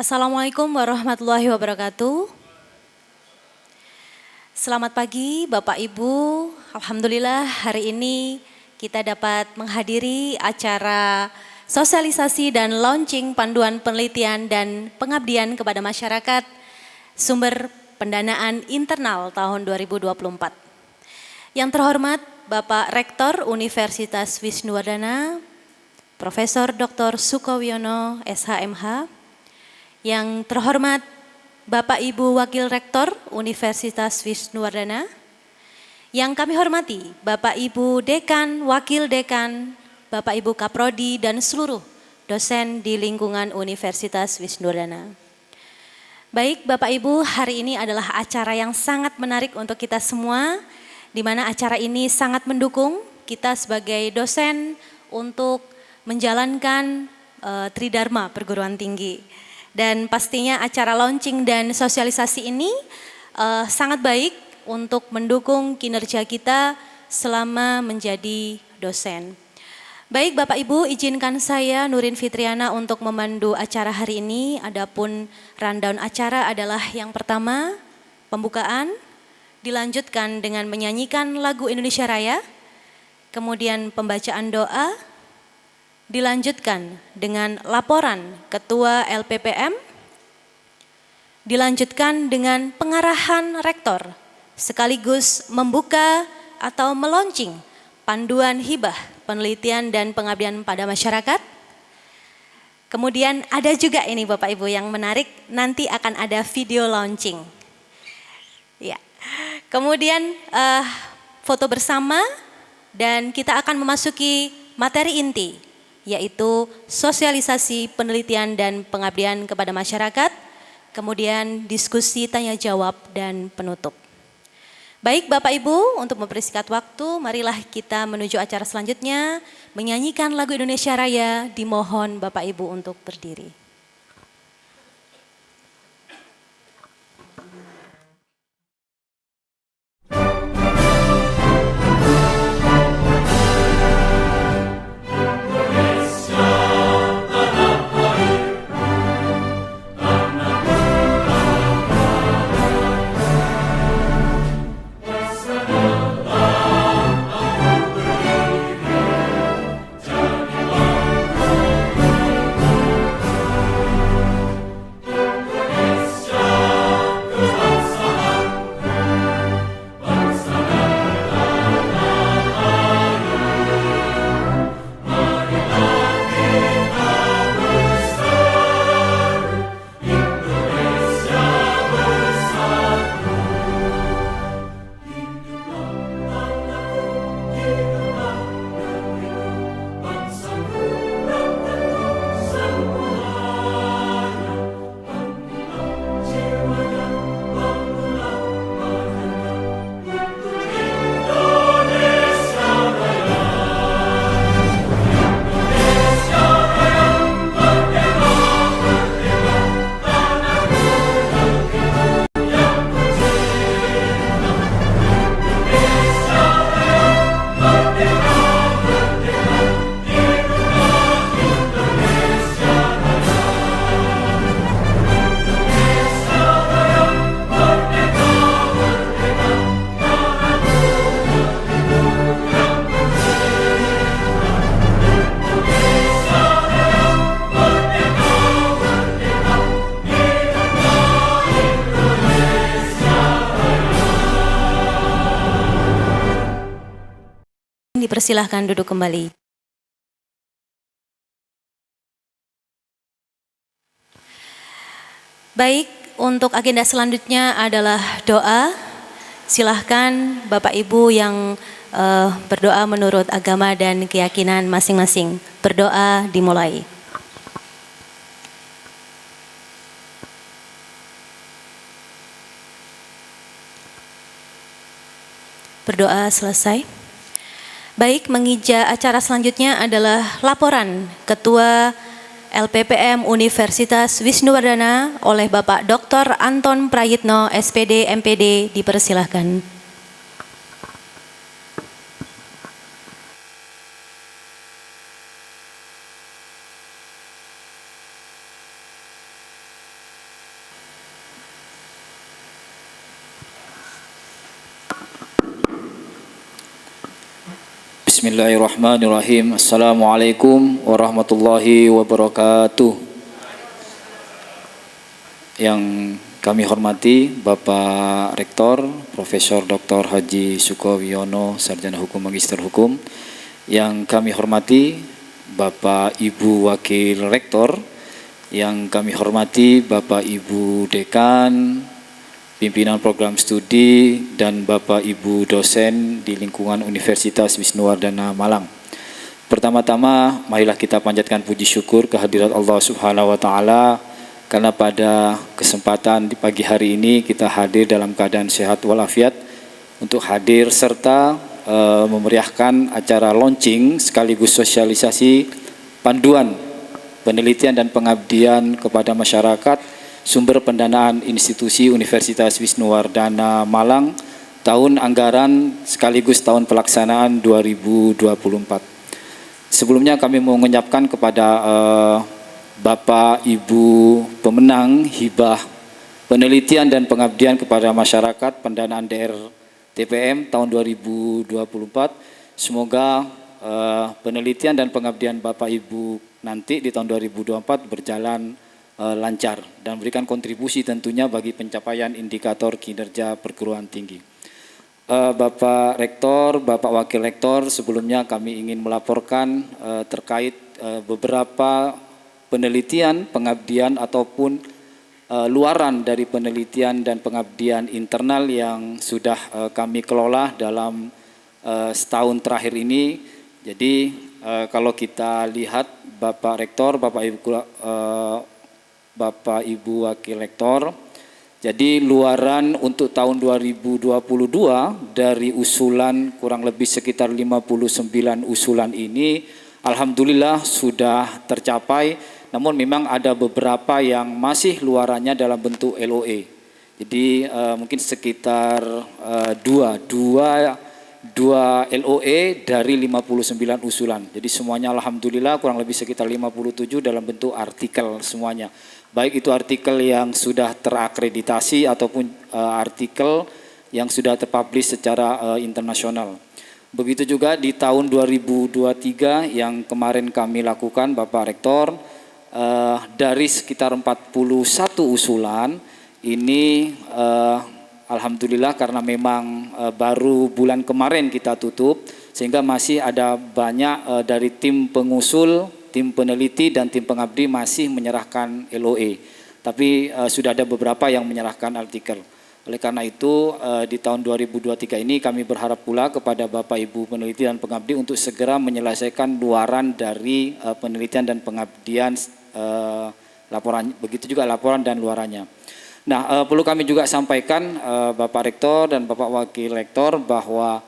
Assalamualaikum warahmatullahi wabarakatuh. Selamat pagi Bapak Ibu. Alhamdulillah hari ini kita dapat menghadiri acara sosialisasi dan launching panduan penelitian dan pengabdian kepada masyarakat sumber pendanaan internal tahun 2024. Yang terhormat Bapak Rektor Universitas Wisnuwardana, Profesor Dr. Sukowiono SHMH, yang terhormat Bapak Ibu Wakil Rektor Universitas Wisnuwardana, yang kami hormati Bapak Ibu Dekan, Wakil Dekan, Bapak Ibu Kaprodi dan seluruh dosen di lingkungan Universitas Wisnuwardana. Baik Bapak Ibu, hari ini adalah acara yang sangat menarik untuk kita semua, di mana acara ini sangat mendukung kita sebagai dosen untuk menjalankan Tridharma Perguruan Tinggi. Dan pastinya acara launching dan sosialisasi ini sangat baik untuk mendukung kinerja kita selama menjadi dosen. Baik Bapak Ibu, izinkan saya Nurin Fitriana untuk memandu acara hari ini. Adapun rundown acara adalah yang pertama, pembukaan, dilanjutkan dengan menyanyikan lagu Indonesia Raya, kemudian pembacaan doa, dilanjutkan dengan laporan Ketua LPPM, dilanjutkan dengan pengarahan rektor, sekaligus membuka atau meluncing panduan hibah penelitian dan pengabdian pada masyarakat. Kemudian ada juga ini Bapak Ibu yang menarik, nanti akan ada video launching. Ya. Kemudian foto bersama dan kita akan memasuki materi inti, yaitu sosialisasi penelitian dan pengabdian kepada masyarakat, kemudian diskusi tanya jawab dan penutup. Baik Bapak Ibu, untuk mempersingkat waktu, marilah kita menuju acara selanjutnya, menyanyikan lagu Indonesia Raya. Dimohon Bapak Ibu untuk berdiri. Dipersilahkan duduk kembali. Baik, untuk agenda selanjutnya adalah doa. Silahkan Bapak Ibu yang berdoa menurut agama dan keyakinan masing-masing. Berdoa dimulai. Berdoa selesai. Baik, mengija acara selanjutnya adalah laporan Ketua LPPM Universitas Wisnuwardana oleh Bapak Dr. Anton Prayitno, SPD, MPD, dipersilahkan. Bismillahirrahmanirrahim. Assalamualaikum warahmatullahi wabarakatuh. Yang kami hormati Bapak Rektor Profesor Dr. Haji Sukowiono, Sarjana Hukum Magister Hukum. Yang kami hormati Bapak Ibu Wakil Rektor. Yang kami hormati Bapak Ibu Dekan, pimpinan program studi, dan Bapak Ibu dosen di lingkungan Universitas Wisnuwardana Malang. Pertama-tama, marilah kita panjatkan puji syukur kehadirat Allah Subhanahu wa Ta'ala, karena pada kesempatan di pagi hari ini kita hadir dalam keadaan sehat walafiat untuk hadir serta memeriahkan acara launching sekaligus sosialisasi panduan penelitian dan pengabdian kepada masyarakat sumber pendanaan institusi Universitas Wisnuwardana Malang tahun anggaran sekaligus tahun pelaksanaan 2024. Sebelumnya kami mau mengucapkan kepada Bapak Ibu pemenang hibah penelitian dan pengabdian kepada masyarakat pendanaan DRTPM tahun 2024. Semoga penelitian dan pengabdian Bapak Ibu nanti di tahun 2024 berjalan lancar dan memberikan kontribusi tentunya bagi pencapaian indikator kinerja perguruan tinggi. Bapak Rektor, Bapak Wakil Rektor, sebelumnya kami ingin melaporkan terkait beberapa penelitian, pengabdian ataupun luaran dari penelitian dan pengabdian internal yang sudah kami kelola dalam setahun terakhir ini. Jadi kalau kita lihat Bapak Rektor, Bapak Ibu Wakil Rektor, jadi luaran untuk tahun 2022 dari usulan kurang lebih sekitar 59 usulan ini alhamdulillah sudah tercapai, namun memang ada beberapa yang masih luarannya dalam bentuk LOE. Jadi mungkin sekitar dua LOE dari 59 usulan. Jadi semuanya alhamdulillah kurang lebih sekitar 57 dalam bentuk artikel semuanya. Baik itu artikel yang sudah terakreditasi ataupun artikel yang sudah terpublish secara internasional. Begitu juga di tahun 2023 yang kemarin kami lakukan Bapak Rektor, dari sekitar 41 usulan ini alhamdulillah karena memang baru bulan kemarin kita tutup, sehingga masih ada banyak dari tim pengusul, tim peneliti dan tim pengabdi masih menyerahkan LOE. Tapi sudah ada beberapa yang menyerahkan artikel. Oleh karena itu di tahun 2023 ini kami berharap pula kepada Bapak Ibu peneliti dan pengabdi untuk segera menyelesaikan luaran dari penelitian dan pengabdian laporan, begitu juga laporan dan luarannya. Nah, perlu kami juga sampaikan Bapak Rektor dan Bapak Wakil Rektor bahwa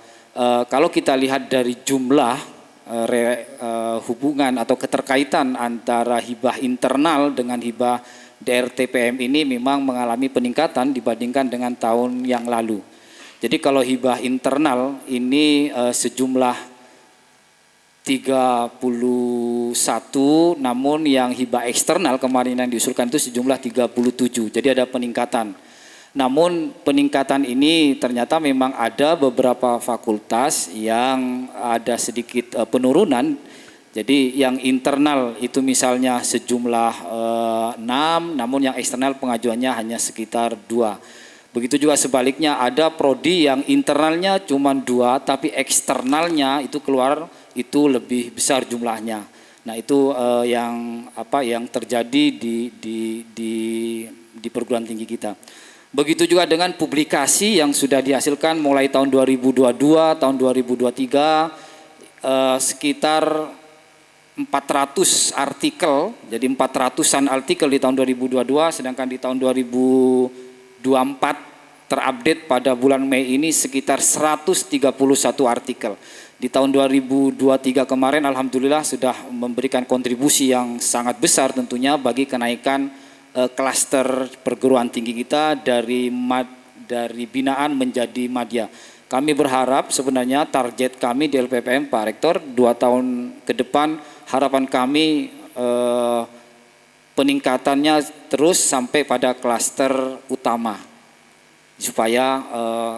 kalau kita lihat dari jumlah hubungan atau keterkaitan antara hibah internal dengan hibah DRTPM ini memang mengalami peningkatan dibandingkan dengan tahun yang lalu. Jadi kalau hibah internal ini sejumlah 31, namun yang hibah eksternal kemarin yang diusulkan itu sejumlah 37. Jadi ada peningkatan. Namun peningkatan ini ternyata memang ada beberapa fakultas yang ada sedikit penurunan. Jadi yang internal itu misalnya sejumlah 6, namun yang eksternal pengajuannya hanya sekitar 2. Begitu juga sebaliknya ada prodi yang internalnya cuma 2, tapi eksternalnya itu keluar itu lebih besar jumlahnya. Nah itu yang terjadi di perguruan tinggi kita. Begitu juga dengan publikasi yang sudah dihasilkan mulai tahun 2022, tahun 2023 sekitar 400 artikel, jadi 400-an artikel di tahun 2022, sedangkan di tahun 2024 terupdate pada bulan Mei ini sekitar 131 artikel. Di tahun 2023 kemarin alhamdulillah sudah memberikan kontribusi yang sangat besar tentunya bagi kenaikan klaster perguruan tinggi kita dari binaan menjadi madya. Kami berharap sebenarnya target kami di LPPM Pak Rektor 2 tahun ke depan harapan kami peningkatannya terus sampai pada klaster utama supaya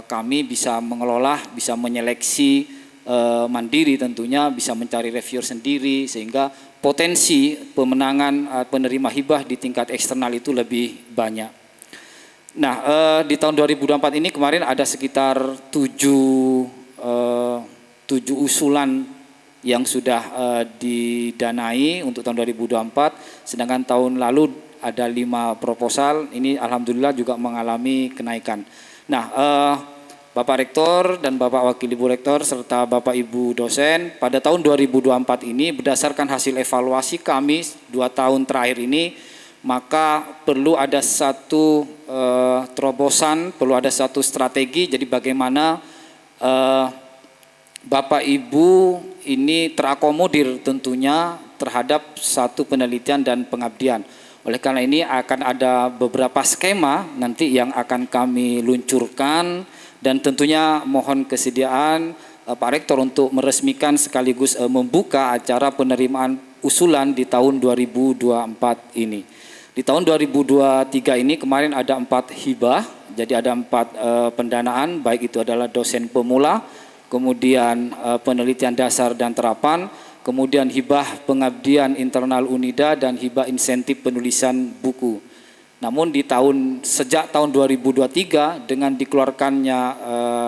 kami bisa mengelola, bisa menyeleksi mandiri tentunya, bisa mencari reviewer sendiri, sehingga potensi pemenangan penerima hibah di tingkat eksternal itu lebih banyak. Nah, di tahun 2024 ini kemarin ada sekitar 7 usulan yang sudah didanai untuk tahun 2024, sedangkan tahun lalu ada 5 proposal. Ini alhamdulillah juga mengalami kenaikan. Nah, Bapak Rektor dan Bapak Wakil Ibu Rektor serta Bapak Ibu dosen, pada tahun 2024 ini berdasarkan hasil evaluasi kami 2 tahun terakhir ini, maka perlu ada satu terobosan, perlu ada satu strategi. Jadi bagaimana Bapak Ibu ini terakomodir tentunya terhadap satu penelitian dan pengabdian. Oleh karena ini akan ada beberapa skema nanti yang akan kami luncurkan, dan tentunya mohon kesediaan Pak Rektor untuk meresmikan sekaligus membuka acara penerimaan usulan di tahun 2024 ini. Di tahun 2023 ini kemarin ada 4 hibah, jadi ada 4 pendanaan, baik itu adalah dosen pemula, kemudian penelitian dasar dan terapan, kemudian hibah pengabdian internal Unida, dan hibah insentif penulisan buku. Namun sejak tahun 2023 dengan dikeluarkannya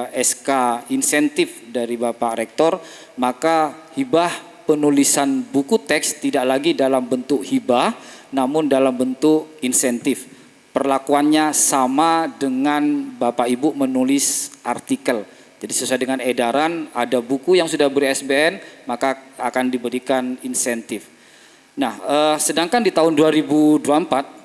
SK insentif dari Bapak Rektor, maka hibah penulisan buku teks tidak lagi dalam bentuk hibah, namun dalam bentuk insentif. Perlakuannya sama dengan Bapak Ibu menulis artikel. Jadi sesuai dengan edaran, ada buku yang sudah ber-ISBN, maka akan diberikan insentif. Nah, sedangkan di tahun 2024,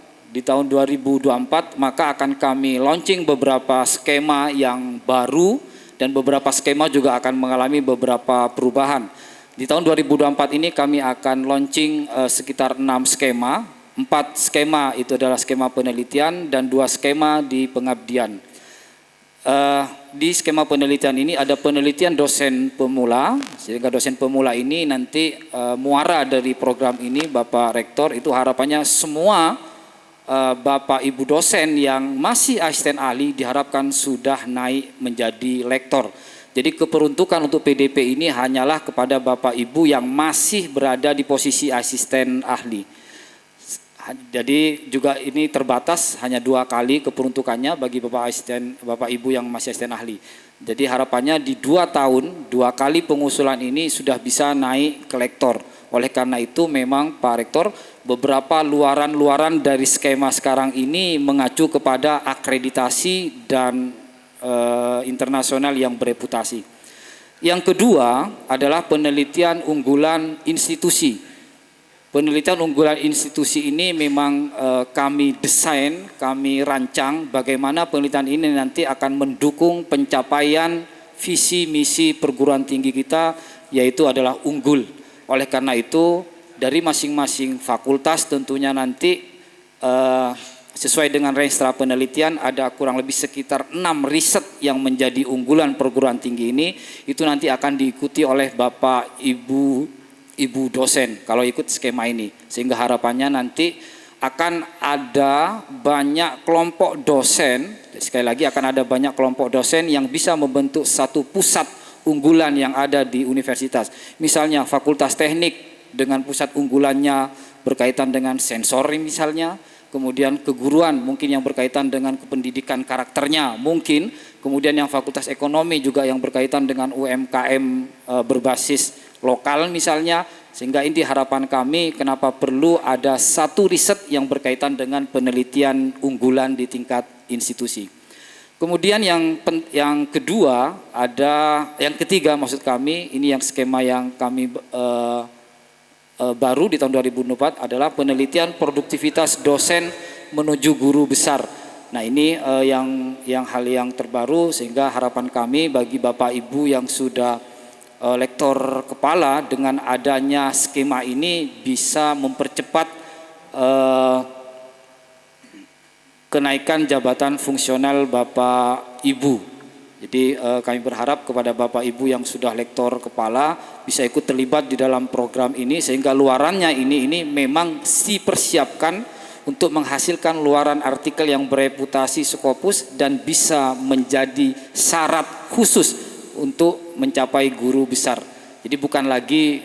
maka akan kami launching beberapa skema yang baru, dan beberapa skema juga akan mengalami beberapa perubahan. Di tahun 2024 ini kami akan launching sekitar 6 skema. 4 skema itu adalah skema penelitian dan 2 skema di pengabdian. Di skema penelitian ini ada penelitian dosen pemula, sehingga dosen pemula ini nanti muara dari program ini Bapak Rektor itu harapannya semua Bapak Ibu dosen yang masih asisten ahli diharapkan sudah naik menjadi lektor. Jadi keperuntukan untuk PDP ini hanyalah kepada Bapak Ibu yang masih berada di posisi asisten ahli. Jadi juga ini terbatas hanya 2 kali keperuntukannya bagi Bapak Ibu yang masih asisten ahli. Jadi harapannya di 2 tahun 2 kali pengusulan ini sudah bisa naik ke lektor. Oleh karena itu memang Pak Rektor, beberapa luaran-luaran dari skema sekarang ini mengacu kepada akreditasi dan internasional yang bereputasi. Yang kedua adalah penelitian unggulan institusi. Penelitian unggulan institusi ini memang kami desain, kami rancang bagaimana penelitian ini nanti akan mendukung pencapaian visi misi perguruan tinggi kita, yaitu adalah unggul. Oleh karena itu dari masing-masing fakultas tentunya nanti sesuai dengan renstra penelitian ada kurang lebih sekitar 6 riset yang menjadi unggulan perguruan tinggi ini, itu nanti akan diikuti oleh Bapak Ibu dosen kalau ikut skema ini, sehingga harapannya nanti akan ada banyak kelompok dosen, sekali lagi akan ada banyak kelompok dosen yang bisa membentuk satu pusat unggulan yang ada di universitas. Misalnya Fakultas Teknik dengan pusat unggulannya berkaitan dengan sensori misalnya, kemudian keguruan mungkin yang berkaitan dengan kependidikan karakternya mungkin, kemudian yang Fakultas Ekonomi juga yang berkaitan dengan UMKM berbasis lokal misalnya, sehingga ini harapan kami kenapa perlu ada satu riset yang berkaitan dengan penelitian unggulan di tingkat institusi. Kemudian yang kedua yang ketiga maksud kami, ini yang skema yang kami baru di tahun 2024 adalah penelitian produktivitas dosen menuju guru besar. Nah ini yang hal yang terbaru, sehingga harapan kami bagi Bapak Ibu yang sudah lektor kepala, dengan adanya skema ini bisa mempercepat kenaikan jabatan fungsional Bapak Ibu. Jadi kami berharap kepada Bapak Ibu yang sudah lektor kepala bisa ikut terlibat di dalam program ini, sehingga luarannya ini memang dipersiapkan untuk menghasilkan luaran artikel yang bereputasi Scopus dan bisa menjadi syarat khusus untuk mencapai guru besar. Jadi bukan lagi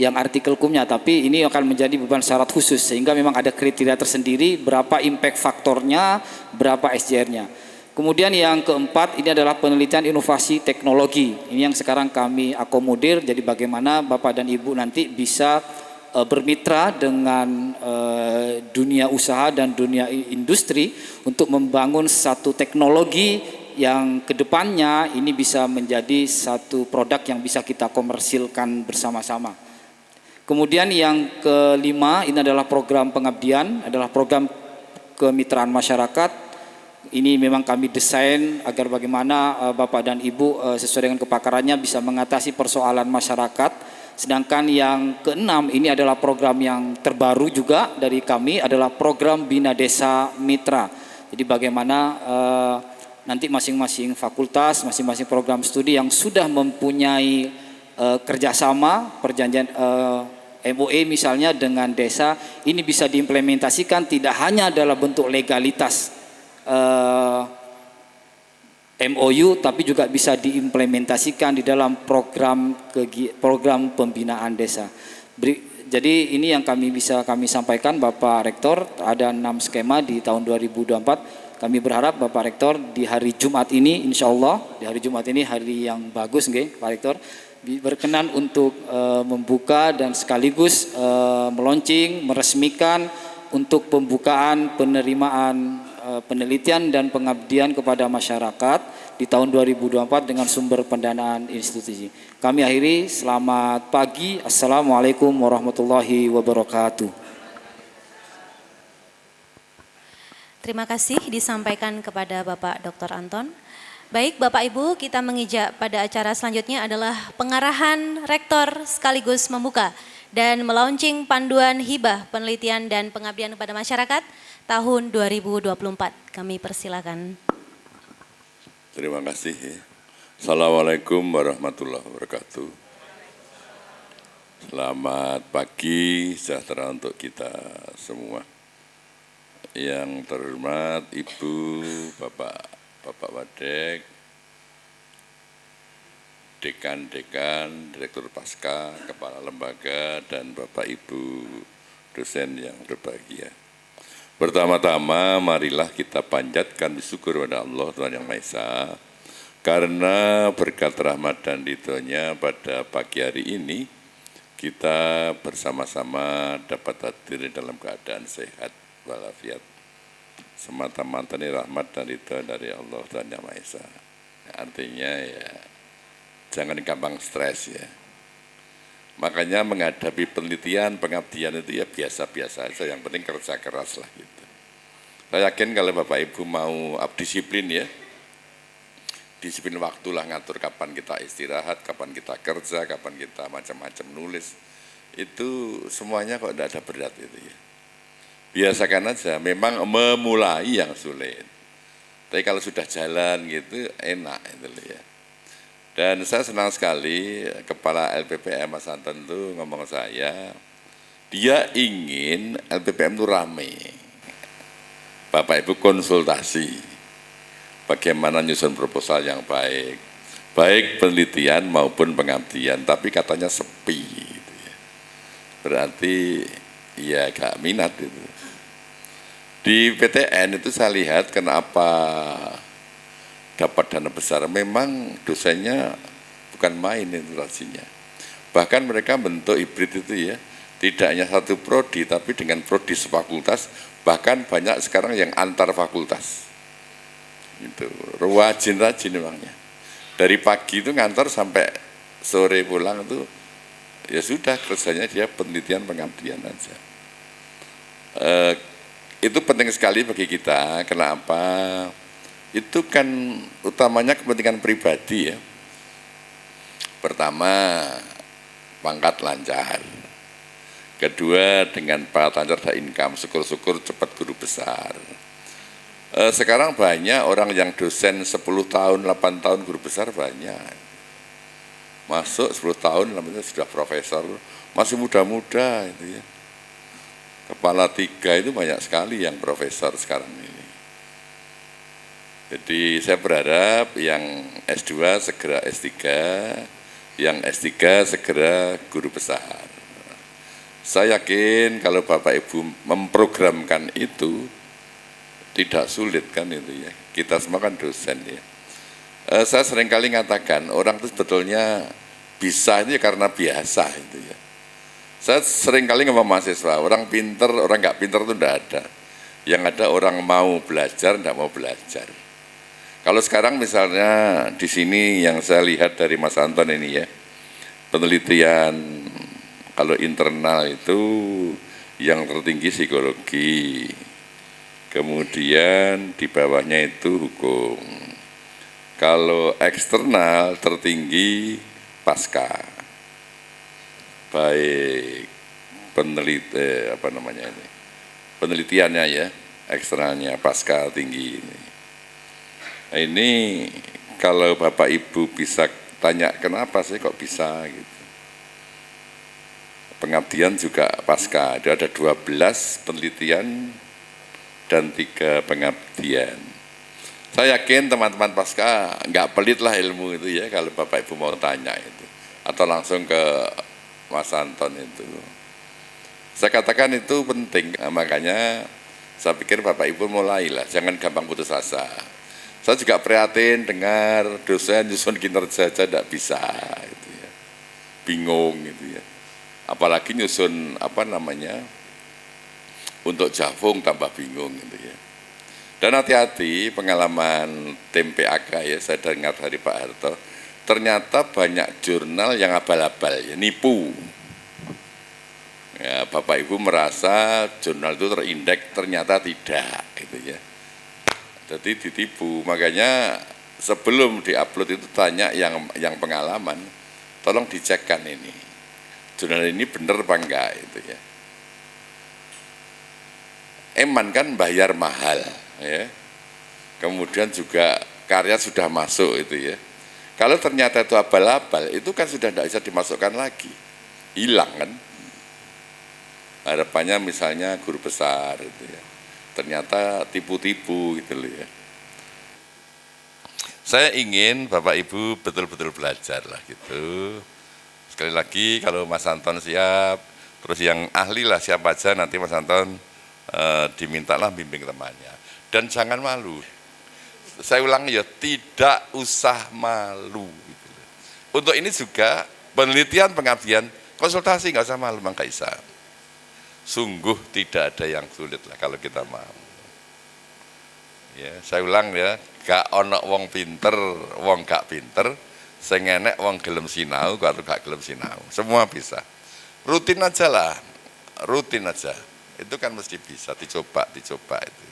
yang artikel hukumnya, tapi ini akan menjadi beban syarat khusus sehingga memang ada kriteria tersendiri berapa impact faktornya, berapa SJR-nya. Kemudian yang keempat ini adalah penelitian inovasi teknologi. Ini yang sekarang kami akomodir, jadi bagaimana Bapak dan Ibu nanti bisa bermitra dengan dunia usaha dan dunia industri untuk membangun satu teknologi yang kedepannya ini bisa menjadi satu produk yang bisa kita komersilkan bersama-sama. Kemudian yang kelima ini adalah program pengabdian, adalah program kemitraan masyarakat. Ini memang kami desain agar bagaimana Bapak dan Ibu sesuai dengan kepakarannya bisa mengatasi persoalan masyarakat. Sedangkan yang keenam ini adalah program yang terbaru juga dari kami, adalah program Bina Desa Mitra. Jadi bagaimana nanti masing-masing fakultas, masing-masing program studi yang sudah mempunyai kerjasama, perjanjian MOE misalnya dengan desa, ini bisa diimplementasikan tidak hanya dalam bentuk legalitas MOU, tapi juga bisa diimplementasikan di dalam program pembinaan desa. Jadi ini yang bisa kami sampaikan Bapak Rektor, ada 6 skema di tahun 2024. Kami berharap Bapak Rektor di hari Jumat ini, insya Allah di hari Jumat ini hari yang bagus nggih Pak Rektor, berkenan untuk membuka dan sekaligus meluncing, meresmikan untuk pembukaan penerimaan penelitian dan pengabdian kepada masyarakat di tahun 2024 dengan sumber pendanaan institusi. Kami akhiri, selamat pagi, Assalamualaikum warahmatullahi wabarakatuh. Terima kasih disampaikan kepada Bapak Dr. Anton. Baik Bapak Ibu, kita mengijak pada acara selanjutnya adalah pengarahan rektor sekaligus membuka dan melaunching panduan hibah penelitian dan pengabdian kepada masyarakat tahun 2024. Kami persilakan. Terima kasih. Assalamualaikum warahmatullahi wabarakatuh. Selamat pagi, sejahtera untuk kita semua. Yang terhormat Ibu, Bapak Wadek, Dekan-Dekan, Direktur Pasca, Kepala Lembaga, dan Bapak Ibu dosen yang berbahagia. Pertama-tama marilah kita panjatkan syukur kepada Allah Tuhan Yang Maha Esa, karena berkat rahmat dan ridhonya pada pagi hari ini, kita bersama-sama dapat hadir dalam keadaan sehat walafiat. Semata-mata ini rahmat dan ridho dari Allah Tuhan Yang Maha Esa. Artinya ya, jangan gampang stres ya. Makanya menghadapi penelitian, pengabdian itu ya biasa-biasa saja, yang penting kerja keras lah gitu. Saya yakin kalau Bapak Ibu mau disiplin ya, disiplin waktulah ngatur kapan kita istirahat, kapan kita kerja, kapan kita macam-macam nulis. Itu semuanya kok tidak ada berat itu ya. Biasakan aja, memang memulai yang sulit. Tapi kalau sudah jalan gitu enak itu ya. Dan saya senang sekali Kepala LPPM Mas Anton itu ngomong saya, dia ingin LPPM itu rame. Bapak Ibu konsultasi, bagaimana nyusun proposal yang baik, baik penelitian maupun pengabdian, tapi katanya sepi. Gitu ya. Berarti ya gak minat itu. Di PTN itu saya lihat kenapa dapat dana besar, memang dosennya bukan main interaksinya. Bahkan mereka bentuk hibrid itu ya, tidak hanya satu prodi tapi dengan prodi sefakultas, bahkan banyak sekarang yang antar fakultas. Itu rajin-rajin memangnya. Dari pagi itu ngantor sampai sore pulang itu ya sudah kerjanya dia penelitian pengabdian aja. Itu penting sekali bagi kita. Kenapa? Itu kan utamanya kepentingan pribadi ya. Pertama, pangkat lancar. Kedua, dengan pangkat lancar ada income, syukur-syukur cepat guru besar. Sekarang banyak orang yang dosen 10 tahun, 8 tahun guru besar banyak. Masuk 10 tahun, namanya sudah profesor, masih muda-muda itu ya. Kepala 3 itu banyak sekali yang profesor sekarang ini. Jadi saya berharap yang S2 segera S3, yang S3 segera guru besar. Saya yakin kalau Bapak Ibu memprogramkan itu, tidak sulit kan itu ya. Kita semua kan dosen ya. Saya seringkali mengatakan orang itu sebetulnya bisa ini karena biasa itu ya. Saya seringkali ngomong mahasiswa, orang pinter, orang nggak pinter itu enggak ada. Yang ada orang mau belajar, enggak mau belajar. Kalau sekarang misalnya di sini yang saya lihat dari Mas Anton ini ya, penelitian kalau internal itu yang tertinggi psikologi, kemudian di bawahnya itu hukum. Kalau eksternal tertinggi pasca, baik penelitiannya ya, eksternalnya pasca tinggi ini. Nah, ini kalau Bapak Ibu bisa tanya kenapa sih kok bisa gitu. Pengabdian juga pasca, ada 12 penelitian dan 3 pengabdian. Saya yakin teman-teman pasca nggak pelit lah ilmu itu ya kalau Bapak Ibu mau tanya itu. Atau langsung ke Mas Anton itu. Saya katakan itu penting, nah, makanya saya pikir Bapak Ibu mulailah, jangan gampang putus asa. Saya juga prihatin dengar dosen nyusun kinerja saja tidak bisa, gitu ya. Bingung gitu ya. Apalagi nyusun untuk Javung tambah bingung gitu ya. Dan hati-hati pengalaman tim PAK ya, saya dengar dari Pak Harto, ternyata banyak jurnal yang abal-abal ya, nipu. Ya, Bapak Ibu merasa jurnal itu terindeks, ternyata tidak gitu ya. Jadi ditipu, makanya sebelum diupload itu tanya yang pengalaman, tolong dicekkan ini, jurnal ini benar apa enggak itu ya. Eman kan bayar mahal ya, kemudian juga karya sudah masuk itu ya. Kalau ternyata itu abal-abal, itu kan sudah tidak bisa dimasukkan lagi, hilang kan. Harapannya misalnya guru besar itu ya. Ternyata tipu-tipu gitu loh ya. Saya ingin Bapak Ibu betul-betul belajar lah gitu. Sekali lagi kalau Mas Anton siap, terus yang ahli lah siapa aja nanti Mas Anton dimintalah bimbing temannya. Dan jangan malu. Saya ulang ya, tidak usah malu. Gitu. Untuk ini juga penelitian pengabdian, konsultasi nggak usah malu Bang Kaisar. Sungguh tidak ada yang sulit lah kalau kita mau. Ya, saya ulang ya, gak ono wong pinter, wong gak pinter, sing enek wong gelem sinau, karo gak gelem sinau. Semua bisa. Rutin aja lah, rutin aja. Itu kan mesti bisa, dicoba itu.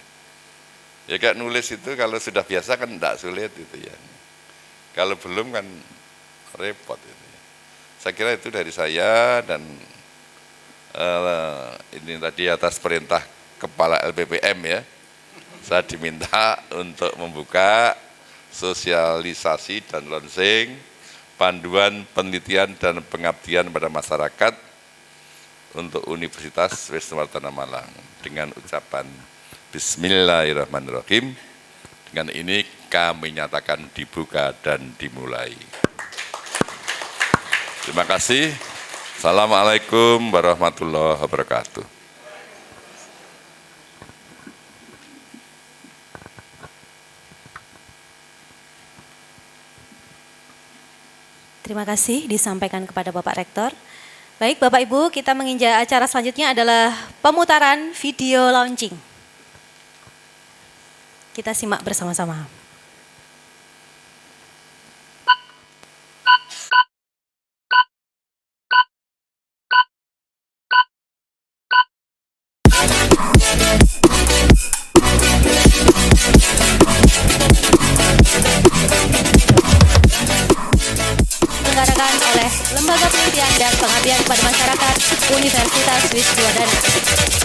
Ya kayak nulis itu kalau sudah biasa kan tidak sulit itu ya. Kalau belum kan repot itu ya. Saya kira itu dari saya dan ini tadi atas perintah Kepala LPPM ya, saya diminta untuk membuka sosialisasi dan launching panduan penelitian dan pengabdian pada masyarakat untuk Universitas Wisnuwardana Malang dengan ucapan Bismillahirrahmanirrahim. Dengan ini kami nyatakan dibuka dan dimulai. Terima kasih. Assalamualaikum warahmatullahi wabarakatuh. Terima kasih disampaikan kepada Bapak Rektor. Baik Bapak Ibu, kita menginjak acara selanjutnya adalah pemutaran video launching. Kita simak bersama-sama. Diselenggarakan oleh Lembaga Penelitian dan Pengabdian kepada Masyarakat Universitas Wisnuwardana.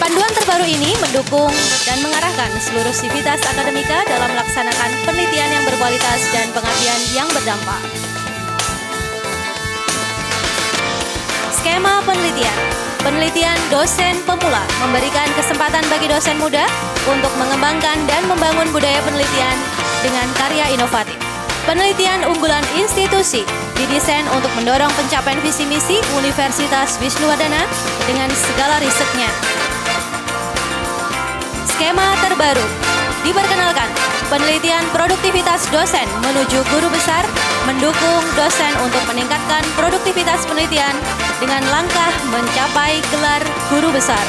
Panduan terbaru ini mendukung dan mengarahkan seluruh sivitas akademika dalam melaksanakan penelitian yang berkualitas dan pengabdian yang berdampak. Skema penelitian. Penelitian dosen pemula memberikan kesempatan bagi dosen muda untuk mengembangkan dan membangun budaya penelitian dengan karya inovatif. Penelitian unggulan institusi didesain untuk mendorong pencapaian visi misi Universitas Wisnuwardana dengan segala risetnya. Skema terbaru diperkenalkan, penelitian produktivitas dosen menuju guru besar, mendukung dosen untuk meningkatkan produktivitas penelitian dengan langkah mencapai gelar guru besar.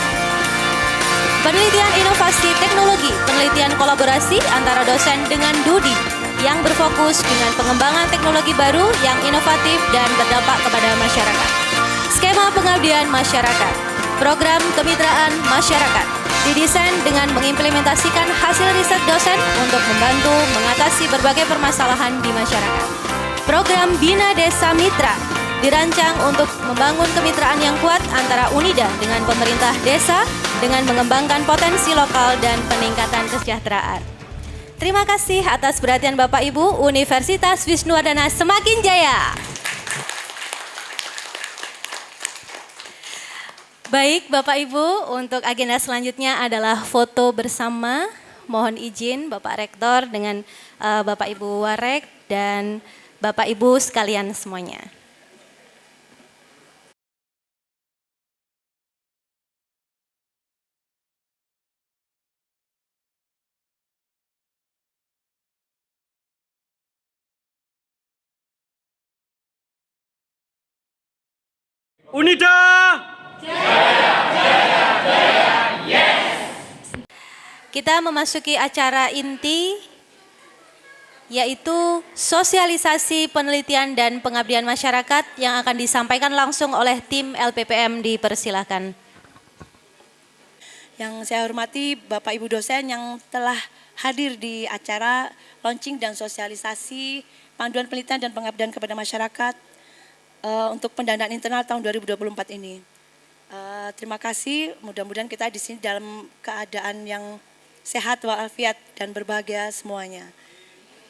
Penelitian inovasi teknologi, penelitian kolaborasi antara dosen dengan Dudi yang berfokus dengan pengembangan teknologi baru yang inovatif dan berdampak kepada masyarakat. Skema pengabdian masyarakat, program kemitraan masyarakat, didesain dengan mengimplementasikan hasil riset dosen untuk membantu mengatasi berbagai permasalahan di masyarakat. Program Bina Desa Mitra dirancang untuk membangun kemitraan yang kuat antara Unida dengan pemerintah desa dengan mengembangkan potensi lokal dan peningkatan kesejahteraan. Terima kasih atas perhatian Bapak Ibu. Universitas Wisnuwardana semakin jaya. Baik Bapak Ibu, untuk agenda selanjutnya adalah foto bersama. Mohon izin Bapak Rektor dengan Bapak Ibu Warek dan Bapak Ibu sekalian semuanya. Unida! Kita memasuki acara inti, yaitu sosialisasi penelitian dan pengabdian masyarakat yang akan disampaikan langsung oleh tim LPPM. Dipersilakan. Yang saya hormati Bapak Ibu dosen yang telah hadir di acara launching dan sosialisasi panduan penelitian dan pengabdian kepada masyarakat untuk pendanaan internal tahun 2024 ini. Terima kasih, mudah-mudahan kita di sini dalam keadaan yang sehat walafiat dan berbahagia semuanya.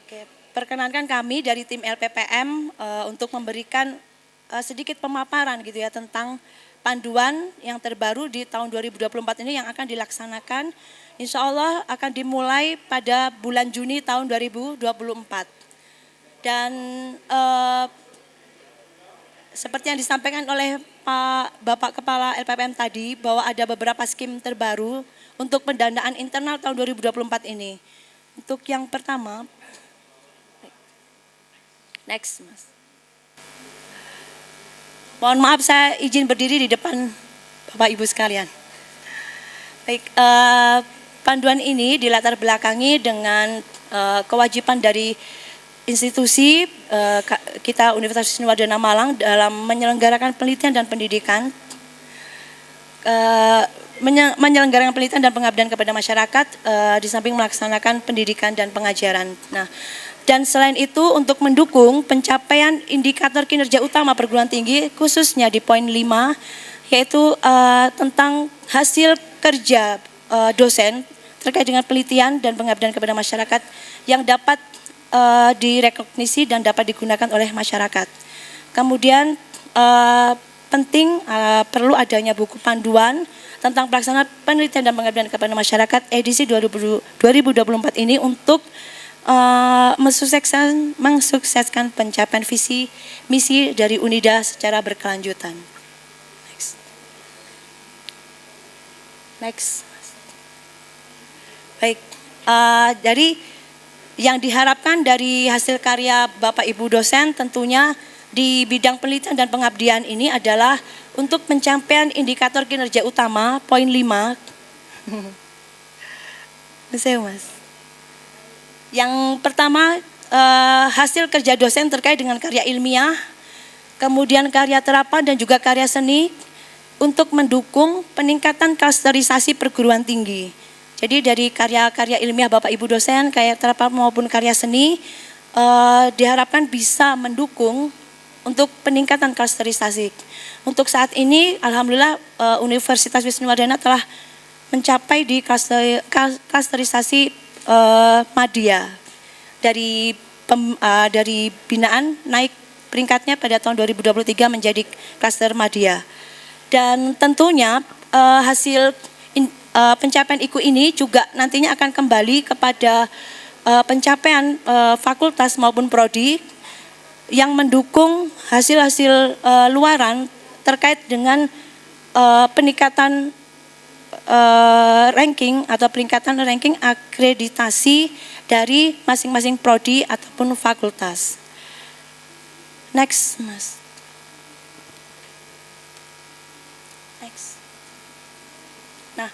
Oke, perkenankan kami dari tim LPPM untuk memberikan sedikit pemaparan gitu ya tentang panduan yang terbaru di tahun 2024 ini yang akan dilaksanakan, insya Allah akan dimulai pada bulan Juni tahun 2024. Dan seperti yang disampaikan oleh Bapak Kepala LPPM tadi, bahwa ada beberapa skim terbaru untuk pendanaan internal tahun 2024 ini. Untuk yang pertama, next Mas. Mohon maaf saya izin berdiri di depan Bapak Ibu sekalian. Baik, panduan ini dilatar belakangi dengan kewajiban dari institusi kita Universitas Wisnuwardana Malang dalam menyelenggarakan penelitian dan pendidikan, menyelenggarakan penelitian dan pengabdian kepada masyarakat di samping melaksanakan pendidikan dan pengajaran. Nah, dan selain itu untuk mendukung pencapaian indikator kinerja utama perguruan tinggi khususnya di poin 5 yaitu tentang hasil kerja dosen terkait dengan penelitian dan pengabdian kepada masyarakat yang dapat direkognisi dan dapat digunakan oleh masyarakat. Kemudian penting perlu adanya buku panduan tentang pelaksanaan penelitian dan pengabdian kepada masyarakat edisi 2024 ini untuk mensukseskan pencapaian visi misi dari Unida secara berkelanjutan. Next. Baik, dari yang diharapkan dari hasil karya Bapak Ibu dosen tentunya di bidang penelitian dan pengabdian ini adalah untuk pencapaian indikator kinerja utama poin 5. Mas. Yang pertama hasil kerja dosen terkait dengan karya ilmiah, kemudian karya terapan dan juga karya seni untuk mendukung peningkatan klasterisasi perguruan tinggi. Jadi dari karya-karya ilmiah Bapak Ibu dosen, karya terapan maupun karya seni diharapkan bisa mendukung untuk peningkatan klasterisasi. Untuk saat ini, alhamdulillah Universitas Wisnuwardana telah mencapai di klasterisasi madya dari binaan naik peringkatnya pada tahun 2023 menjadi klaster madya. Dan tentunya hasil pencapaian IKU ini juga nantinya akan kembali kepada pencapaian fakultas maupun prodi yang mendukung hasil-hasil luaran terkait dengan peningkatan ranking atau peningkatan ranking akreditasi dari masing-masing prodi ataupun fakultas. Next, Mas. Next. Nah,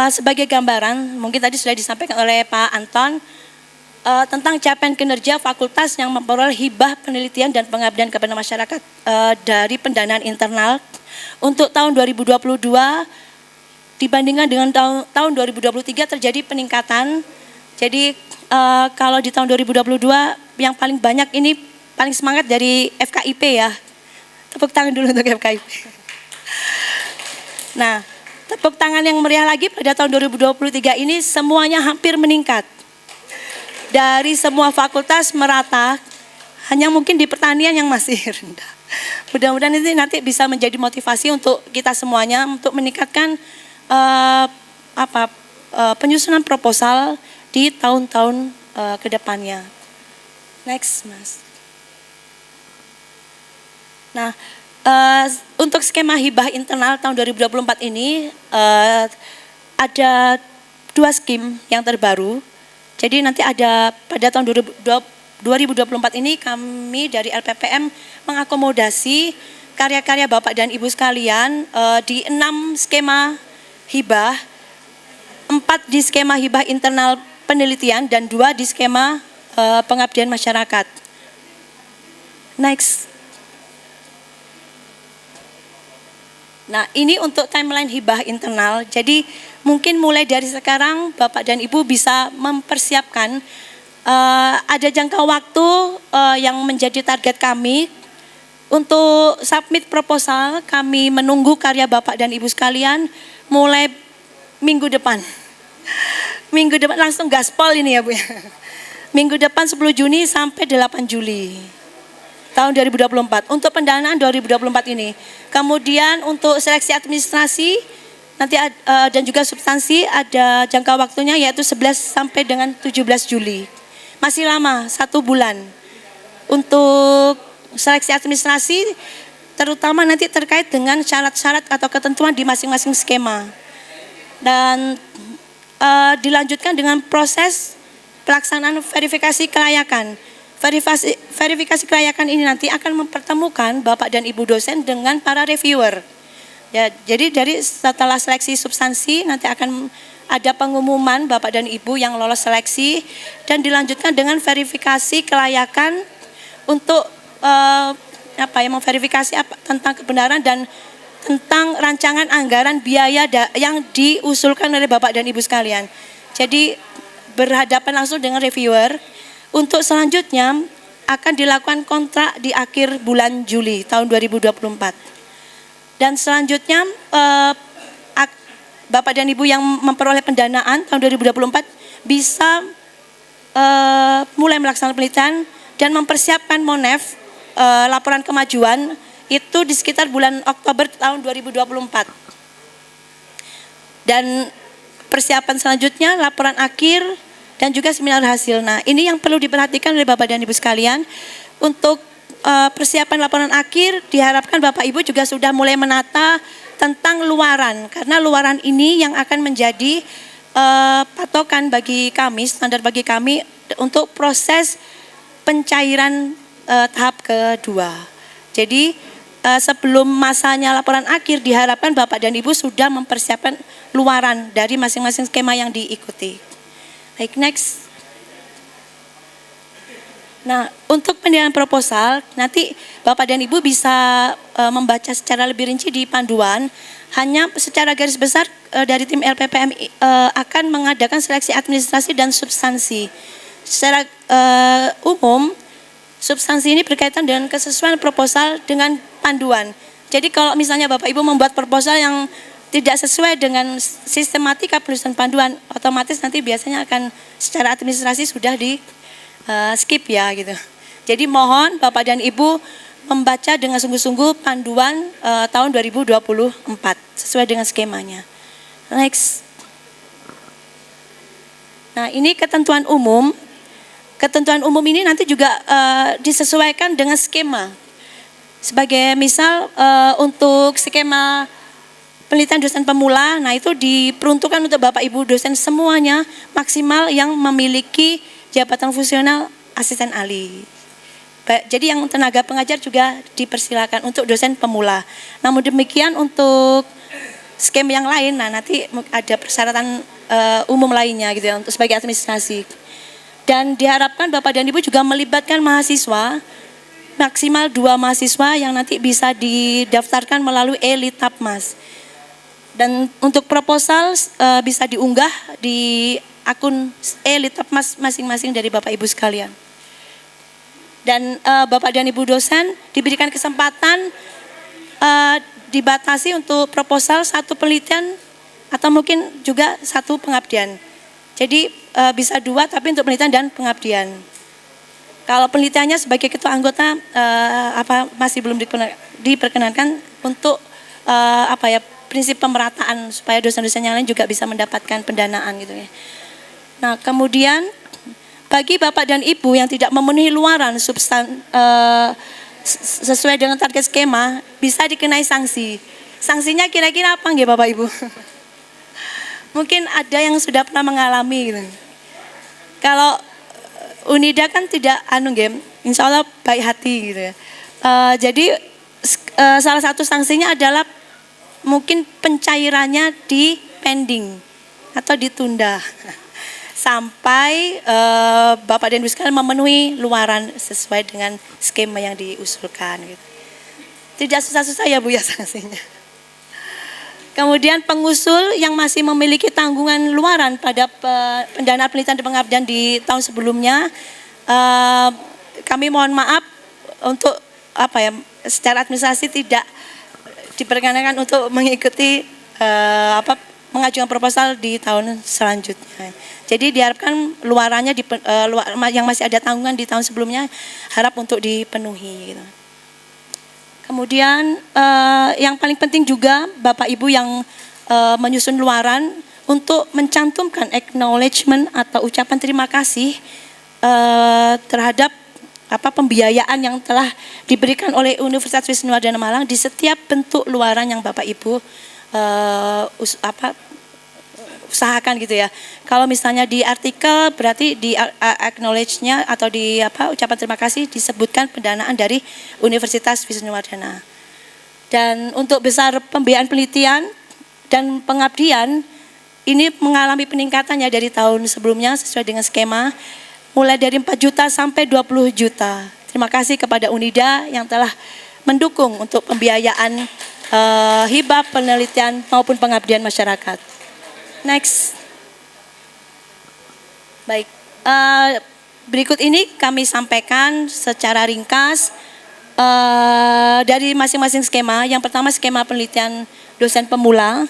sebagai gambaran, mungkin tadi sudah disampaikan oleh Pak Anton tentang capaian kinerja fakultas yang memperoleh hibah penelitian dan pengabdian kepada masyarakat dari pendanaan internal untuk tahun 2022 dibandingkan dengan tahun 2023 terjadi peningkatan. Jadi kalau di tahun 2022 yang paling banyak ini paling semangat dari FKIP ya. Tepuk tangan dulu untuk FKIP. Nah, tepuk tangan yang meriah lagi pada tahun 2023 ini semuanya hampir meningkat. Dari semua fakultas merata, hanya mungkin di pertanian yang masih rendah. Mudah-mudahan ini nanti bisa menjadi motivasi untuk kita semuanya untuk meningkatkan penyusunan proposal di tahun-tahun ke depannya. Next, Mas. Nah, untuk skema hibah internal tahun 2024 ini ada 2 skim yang terbaru. Jadi nanti ada pada tahun 2024 ini kami dari LPPM mengakomodasi karya-karya Bapak dan Ibu sekalian di 6 skema hibah, 4 di skema hibah internal penelitian dan 2 di skema pengabdian masyarakat. Next. Nah, ini untuk timeline hibah internal. Jadi mungkin mulai dari sekarang Bapak dan Ibu bisa mempersiapkan ada jangka waktu yang menjadi target kami untuk submit proposal. Kami menunggu karya Bapak dan Ibu sekalian mulai minggu depan. Minggu depan langsung gaspol ini ya Bu. Minggu depan 10 Juni sampai 8 Juli. Tahun 2024 untuk pendanaan 2024 ini. Kemudian untuk seleksi administrasi nanti dan juga substansi ada jangka waktunya yaitu 11 sampai dengan 17 Juli. Masih lama, 1 bulan. Untuk seleksi administrasi terutama nanti terkait dengan syarat-syarat atau ketentuan di masing-masing skema. Dan dilanjutkan dengan proses pelaksanaan verifikasi kelayakan. Verifikasi kelayakan ini nanti akan mempertemukan Bapak dan Ibu dosen dengan para reviewer. Ya, jadi dari setelah seleksi substansi nanti akan ada pengumuman Bapak dan Ibu yang lolos seleksi dan dilanjutkan dengan verifikasi kelayakan untuk memverifikasi tentang kebenaran dan tentang rancangan anggaran biaya yang diusulkan oleh Bapak dan Ibu sekalian. Jadi berhadapan langsung dengan reviewer. Untuk selanjutnya akan dilakukan kontrak di akhir bulan Juli tahun 2024. Dan selanjutnya Bapak dan Ibu yang memperoleh pendanaan tahun 2024 bisa mulai melaksanakan penelitian dan mempersiapkan MONEF laporan kemajuan itu di sekitar bulan Oktober tahun 2024. Dan persiapan selanjutnya laporan akhir dan juga seminar hasil. Nah, ini yang perlu diperhatikan oleh Bapak dan Ibu sekalian. Untuk persiapan laporan akhir diharapkan Bapak Ibu juga sudah mulai menata tentang luaran. Karena luaran ini yang akan menjadi patokan bagi kami, standar bagi kami untuk proses pencairan tahap kedua. Jadi sebelum masanya laporan akhir diharapkan Bapak dan Ibu sudah mempersiapkan luaran dari masing-masing skema yang diikuti. Baik, next. Nah, untuk penilaian proposal, nanti Bapak dan Ibu bisa membaca secara lebih rinci di panduan. Hanya secara garis besar dari tim LPPM akan mengadakan seleksi administrasi dan substansi. Secara umum, substansi ini berkaitan dengan kesesuaian proposal dengan panduan. Jadi kalau misalnya Bapak Ibu membuat proposal yang tidak sesuai dengan sistematika penulisan panduan, otomatis nanti biasanya akan secara administrasi sudah di skip ya gitu. Jadi mohon Bapak dan Ibu membaca dengan sungguh-sungguh panduan tahun 2024 sesuai dengan skemanya. Next. Nah, ini ketentuan umum ketentuan umum ini nanti juga disesuaikan dengan skema. Sebagai misal untuk skema penelitian dosen pemula, nah itu diperuntukkan untuk Bapak Ibu dosen semuanya maksimal yang memiliki jabatan fungsional asisten ahli. Jadi yang tenaga pengajar juga dipersilakan untuk dosen pemula. Namun demikian untuk skema yang lain, nah nanti ada persyaratan umum lainnya gitu ya untuk sebagai administrasi. Dan diharapkan Bapak dan Ibu juga melibatkan mahasiswa, maksimal 2 mahasiswa yang nanti bisa didaftarkan melalui e-litapmas. Dan untuk proposal bisa diunggah di akun e-litapmas masing-masing dari Bapak Ibu sekalian. Dan Bapak dan Ibu dosen diberikan kesempatan dibatasi untuk proposal 1 penelitian atau mungkin juga 1 pengabdian. Jadi bisa 2 tapi untuk penelitian dan pengabdian. Kalau penelitiannya sebagai ketua anggota masih belum diperkenankan untuk prinsip pemerataan supaya dosen-dosen yang lain juga bisa mendapatkan pendanaan gitu ya. Nah, kemudian bagi Bapak dan Ibu yang tidak memenuhi luaran sesuai dengan target skema bisa dikenai sanksi. Sanksinya kira-kira apa nggih Bapak Ibu? Mungkin ada yang sudah pernah mengalami gitu. Kalau Unida kan tidak insya Allah baik hati gitu ya. Jadi salah satu sanksinya adalah mungkin pencairannya di pending atau ditunda sampai Bapak dan Ibu sekalian memenuhi luaran sesuai dengan skema yang diusulkan gitu. Tidak susah-susah ya Bu ya sanksinya. Kemudian pengusul yang masih memiliki tanggungan luaran pada pendanaan penelitian dan pengabdian di tahun sebelumnya, kami mohon maaf untuk secara administrasi tidak diperkenankan untuk mengikuti mengajukan proposal di tahun selanjutnya. Jadi diharapkan luarannya yang masih ada tanggungan di tahun sebelumnya harap untuk dipenuhi. Gitu. Kemudian yang paling penting juga Bapak Ibu yang menyusun luaran untuk mencantumkan acknowledgement atau ucapan terima kasih terhadap pembiayaan yang telah diberikan oleh Universitas Wisnuwardana Malang di setiap bentuk luaran yang Bapak Ibu usahakan gitu ya. Kalau misalnya di artikel berarti di acknowledge-nya atau di ucapan terima kasih disebutkan pendanaan dari Universitas Wisnuwardana. Dan untuk besar pembiayaan penelitian dan pengabdian ini mengalami peningkatannya dari tahun sebelumnya sesuai dengan skema mulai dari 4 juta sampai 20 juta. Terima kasih kepada Unida yang telah mendukung untuk pembiayaan hibah penelitian maupun pengabdian masyarakat. Next. Baik, berikut ini kami sampaikan secara ringkas dari masing-masing skema. Yang pertama skema penelitian dosen pemula.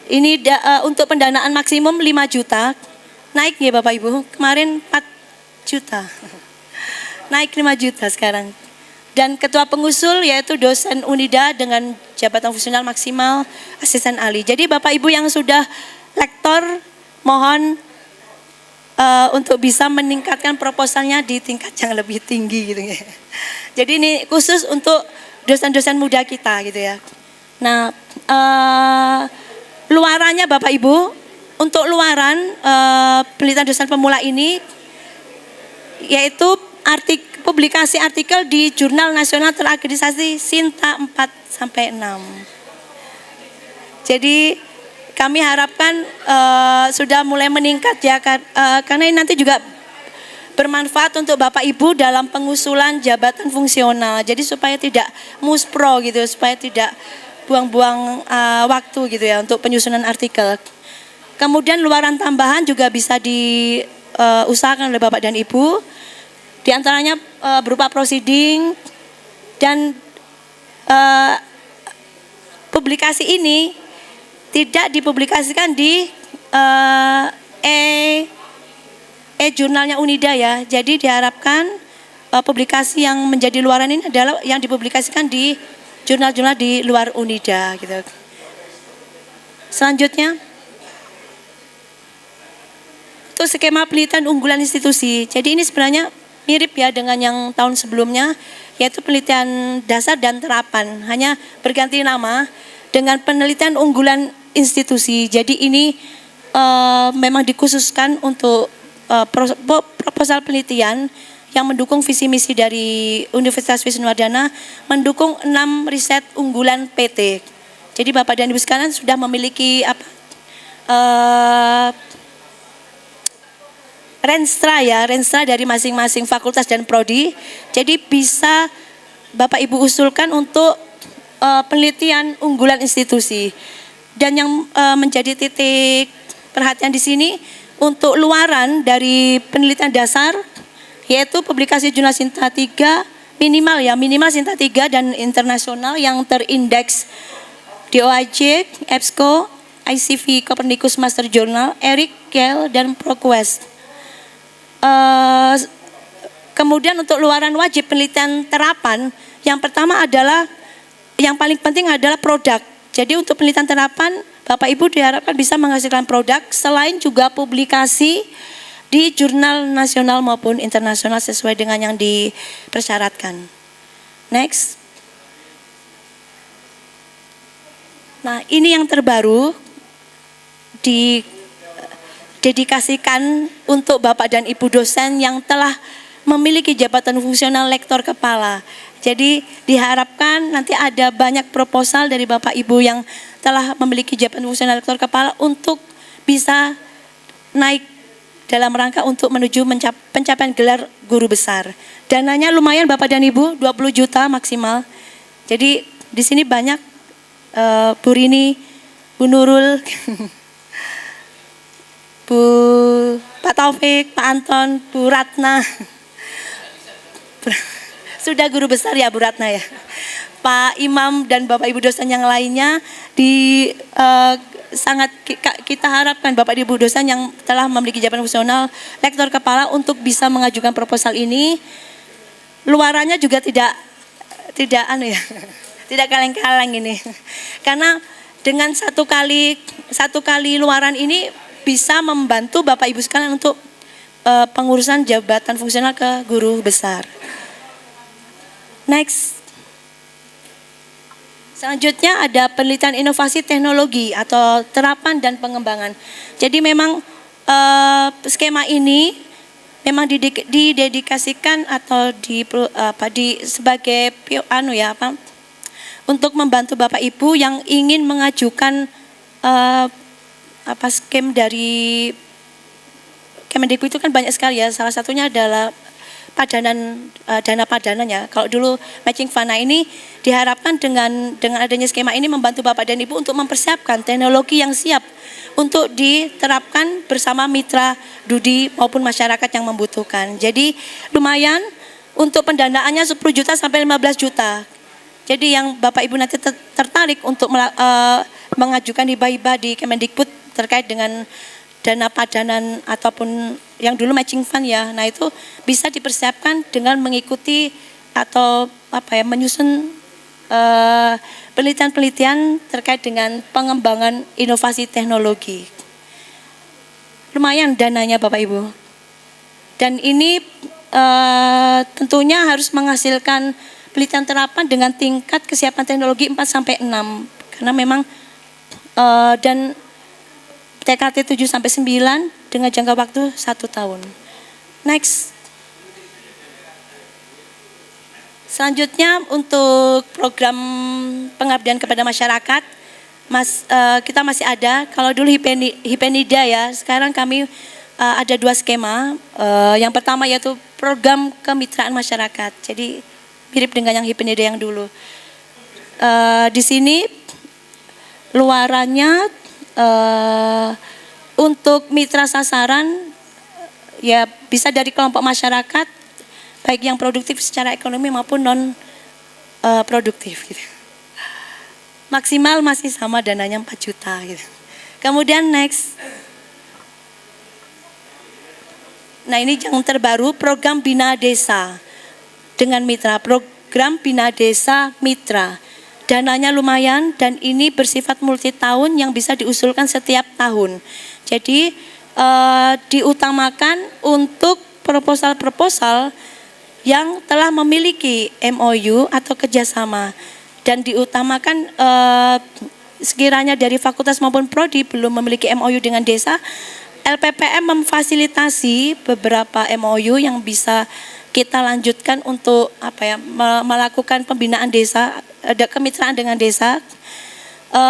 Ini untuk pendanaan maksimum 5 juta. Naik ya Bapak Ibu, kemarin 4 juta. Naik 5 juta sekarang. Dan ketua pengusul yaitu dosen Unida dengan jabatan fungsional maksimal asisten ahli. Jadi Bapak Ibu yang sudah lektor mohon untuk bisa meningkatkan proposalnya di tingkat yang lebih tinggi gitu ya. Jadi ini khusus untuk dosen-dosen muda kita gitu ya. Nah, luarannya Bapak Ibu, untuk luaran penelitian dosen pemula ini yaitu publikasi artikel di Jurnal Nasional Terakreditasi Sinta 4 sampai 6. Jadi kami harapkan sudah mulai meningkat ya karena ini nanti juga bermanfaat untuk Bapak Ibu dalam pengusulan jabatan fungsional. Jadi supaya tidak muspro gitu, supaya tidak buang-buang waktu gitu ya untuk penyusunan artikel. Kemudian luaran tambahan juga bisa diusahakan oleh Bapak dan Ibu. Di antaranya berupa proceeding dan publikasi ini tidak dipublikasikan di jurnalnya Unida ya. Jadi diharapkan publikasi yang menjadi luaran ini adalah yang dipublikasikan di jurnal-jurnal di luar Unida gitu. Selanjutnya untuk skema penelitian unggulan institusi. Jadi ini sebenarnya mirip ya dengan yang tahun sebelumnya, yaitu penelitian dasar dan terapan. Hanya berganti nama dengan penelitian unggulan institusi. Jadi ini memang dikhususkan untuk proposal penelitian yang mendukung visi misi dari Universitas Wisnuwardana, mendukung 6 riset unggulan PT. Jadi Bapak dan Ibu sekalian sudah memiliki renstra dari masing-masing fakultas dan prodi. Jadi bisa Bapak Ibu usulkan untuk penelitian unggulan institusi. Dan yang menjadi titik perhatian di sini untuk luaran dari penelitian dasar, yaitu publikasi jurnal Sinta 3 minimal Sinta 3 dan internasional yang terindeks DOAJ, EBSCO, ICV Copernicus Master Journal, ERIC, Yale, dan ProQuest. Kemudian untuk luaran wajib penelitian terapan, yang pertama adalah, yang paling penting adalah produk. Jadi untuk penelitian terapan, Bapak Ibu diharapkan bisa menghasilkan produk selain juga publikasi di jurnal nasional maupun internasional sesuai dengan yang dipersyaratkan. Next. Nah, ini yang terbaru didedikasikan untuk Bapak dan Ibu dosen yang telah memiliki jabatan fungsional lektor kepala. Jadi diharapkan nanti ada banyak proposal dari Bapak Ibu yang telah memiliki jabatan fungsional lektor kepala untuk bisa naik dalam rangka untuk menuju pencapaian gelar guru besar. Dananya lumayan Bapak dan Ibu, 20 juta maksimal. Jadi di sini banyak Bu Rini, Bu Nurul, Pak Taufik, Pak Anton, Bu Ratna. Sudah guru besar ya Bu Ratna ya. Pak Imam dan Bapak Ibu dosen yang lainnya sangat kita harapkan Bapak Ibu dosen yang telah memiliki jabatan fungsional lektor kepala untuk bisa mengajukan proposal ini. Luarannya juga tidak tidak kaleng-kaleng ini. Karena dengan satu kali luaran ini bisa membantu Bapak Ibu sekalian untuk pengurusan jabatan fungsional ke guru besar. Next. Selanjutnya ada penelitian inovasi teknologi atau terapan dan pengembangan. Jadi memang skema ini memang didedikasikan atau sebagai untuk membantu Bapak Ibu yang ingin mengajukan skem dari Kemendikbud itu kan banyak sekali ya. Salah satunya adalah dana padanannya. Kalau dulu matching fund, ini diharapkan dengan adanya skema ini membantu Bapak dan Ibu untuk mempersiapkan teknologi yang siap untuk diterapkan bersama mitra Dudi maupun masyarakat yang membutuhkan. Jadi lumayan untuk pendanaannya 10 juta sampai 15 juta. Jadi yang Bapak Ibu nanti tertarik untuk mengajukan hibah-hibah di Kemendikbud terkait dengan dana padanan ataupun yang dulu matching fund ya. Nah itu bisa dipersiapkan dengan mengikuti atau menyusun penelitian-penelitian terkait dengan pengembangan inovasi teknologi. Lumayan dananya Bapak Ibu. Dan ini tentunya harus menghasilkan penelitian terapan dengan tingkat kesiapan teknologi 4-6 karena memang dan TKT 7-9 dengan jangka waktu 1 tahun. Next. Selanjutnya untuk program pengabdian kepada masyarakat, kita masih ada. Kalau dulu Hipenida ya, sekarang kami ada 2 skema. Yang pertama yaitu program kemitraan masyarakat. Jadi mirip dengan yang Hipenida yang dulu. Di sini luarannya untuk mitra sasaran ya bisa dari kelompok masyarakat baik yang produktif secara ekonomi maupun non produktif gitu. Maksimal masih sama dananya 4 juta gitu. Kemudian next. Nah, ini yang terbaru program Bina Desa dengan mitra, program Bina Desa Mitra. Dananya lumayan dan ini bersifat multi tahun yang bisa diusulkan setiap tahun. Jadi diutamakan untuk proposal-proposal yang telah memiliki MOU atau kerjasama, dan diutamakan sekiranya dari fakultas maupun prodi belum memiliki MOU dengan desa, LPPM memfasilitasi beberapa MOU yang bisa kita lanjutkan untuk melakukan pembinaan desa, ada kemitraan dengan desa.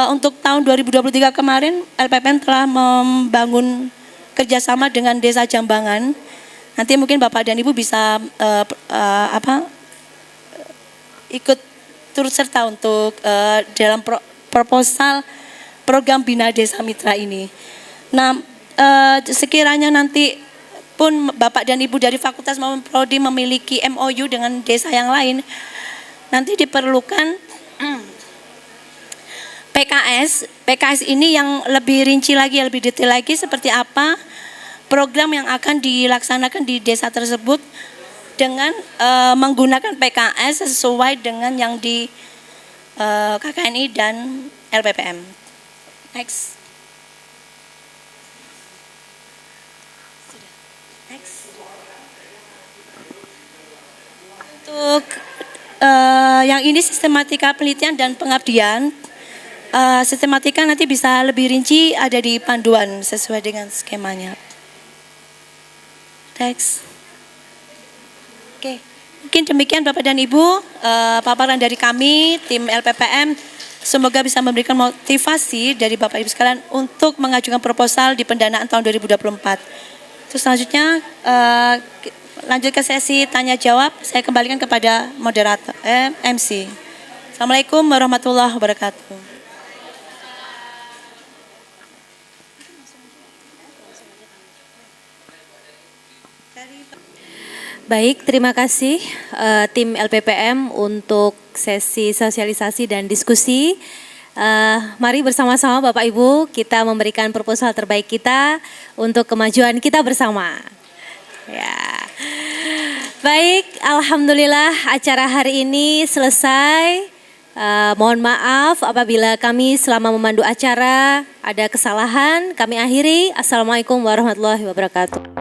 Untuk tahun 2023 kemarin LPPM telah membangun kerjasama dengan Desa Jambangan. Nanti mungkin Bapak dan Ibu bisa ikut turut serta untuk dalam proposal program Bina Desa Mitra ini. Nah, sekiranya nanti pun Bapak dan Ibu dari fakultas maupun prodi memiliki MOU dengan desa yang lain, nanti diperlukan PKS ini yang lebih rinci lagi, lebih detail lagi seperti apa program yang akan dilaksanakan di desa tersebut dengan menggunakan PKS sesuai dengan yang di KKNI dan LPPM. Next. Untuk yang ini sistematika penelitian dan pengabdian. Sistematika nanti bisa lebih rinci ada di panduan sesuai dengan skemanya. Teks. Oke, mungkin demikian Bapak dan Ibu paparan dari kami tim LPPM. Semoga bisa memberikan motivasi dari Bapak Ibu sekalian untuk mengajukan proposal di pendanaan tahun 2024. Terus selanjutnya lanjut ke sesi tanya jawab. Saya kembalikan kepada moderator MC. Assalamualaikum warahmatullahi wabarakatuh. Baik, terima kasih tim LPPM untuk sesi sosialisasi dan diskusi. Mari bersama-sama Bapak Ibu kita memberikan proposal terbaik kita untuk kemajuan kita bersama. Ya. Baik, alhamdulillah acara hari ini selesai. Mohon maaf apabila kami selama memandu acara ada kesalahan. Kami akhiri. Assalamualaikum warahmatullahi wabarakatuh.